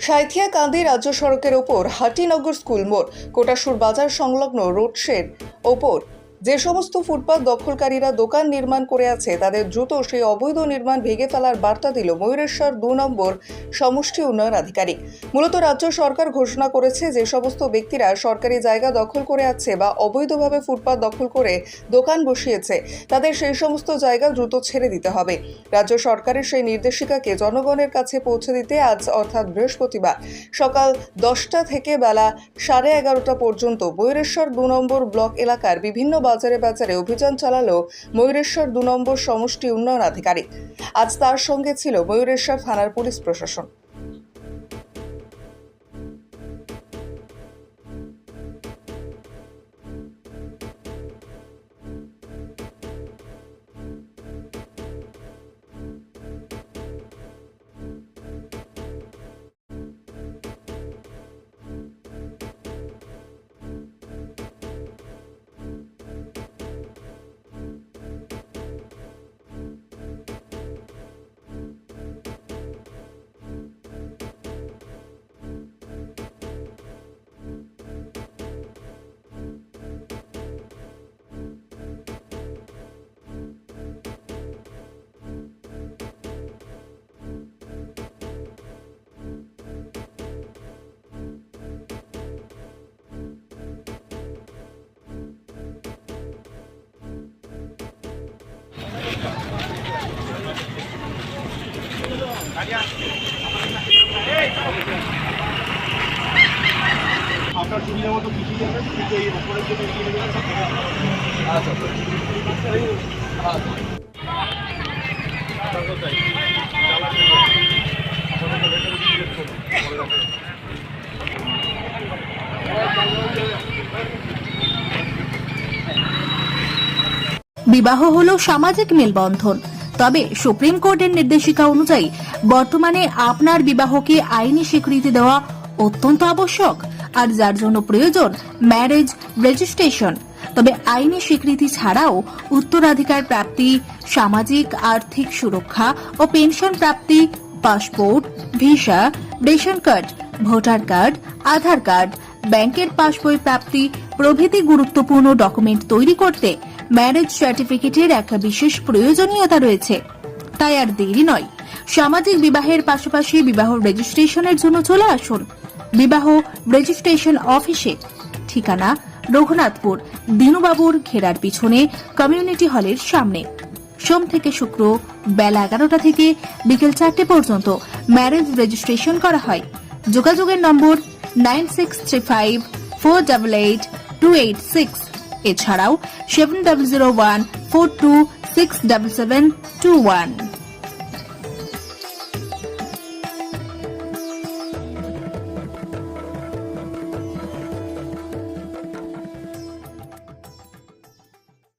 সাঁইথিয়া কান্দি রাজ্য সড়কের ওপর হাটিনগর স্কুল মোড় কোটাসুর বাজার সংলগ্ন রোডশের ওপর যে সমস্ত ফুটপাত দখলকারীরা দোকান নির্মাণ করে আছে তাদের দ্রুত সেই অবৈধ নির্মাণ ভেঙে ফেলার বার্তা দিল ময়ূরেশ্বর 2 নম্বর সমষ্টি উন্নয়ন আধিকারিক। মূলত রাজ্য সরকার ঘোষণা করেছে যে সমস্ত ব্যক্তিরা সরকারি জায়গা দখল করে আছে বা অবৈধভাবে ফুটপাত দখল করে দোকান বসিয়েছে তাদের সেই সমস্ত জায়গা দ্রুত ছেড়ে দিতে হবে। রাজ্য সরকারের সেই নির্দেশিকাকে জনগণের কাছে পৌঁছে দিতে আজ অর্থাৎ বৃহস্পতিবার সকাল 10টা থেকে বেলা 11:30 পর্যন্ত ময়ূরেশ্বর 2 নম্বর ব্লক এলাকার বিভিন্ন বাজারে বাজারে অভিযান চালালো ময়ূরেশ্বর 2 নম্বর সমষ্টি উন্নয়ন আধিকারিক। আজ তার সঙ্গে ছিল ময়ূরেশ্বর থানার পুলিশ প্রশাসন। আপনার সুবিধা মতো কিছু যাবেন কিন্তু এই ওপরের জন্য এগিয়ে নেবেন। বিবাহ হলো সামাজিক মেলবন্ধন, তবে সুপ্রিম কোর্টের নির্দেশিকা অনুযায়ী বর্তমানে আপনার বিবাহকে আইনি স্বীকৃতি দেওয়া অত্যন্ত আবশ্যক, আর যার জন্য প্রয়োজন ম্যারেজ রেজিস্ট্রেশন। তবে আইনি স্বীকৃতি ছাড়াও উত্তরাধিকার প্রাপ্তি, সামাজিক আর্থিক সুরক্ষা ও পেনশন প্রাপ্তি, passport, visa, ration card, voter card, Aadhaar card, ব্যাংকের পাসবই প্রাপ্তি প্রভৃতি গুরুত্বপূর্ণ ডকুমেন্ট তৈরি করতে ম্যারেজ সার্টিফিকেটের একটা বিশেষ প্রয়োজনীয়তা রয়েছে। তাই আর দেরি নয়, সামাজিক বিবাহের পাশাপাশি বিবাহ রেজিস্ট্রেশনের জন্য চলে আসুন বিবাহ রেজিস্ট্রেশন অফিসে। ঠিকানা রঘুনাথপুর দিনুবাবুর ঘেরার পিছনে কমিউনিটি হলের সামনে। সোম থেকে শুক্র বেলা 11টা থেকে বিকেল 4টে পর্যন্ত ম্যারেজ রেজিস্ট্রেশন করা হয়। যোগাযোগের নম্বর 9635488286, এছাড়াও 700142677721।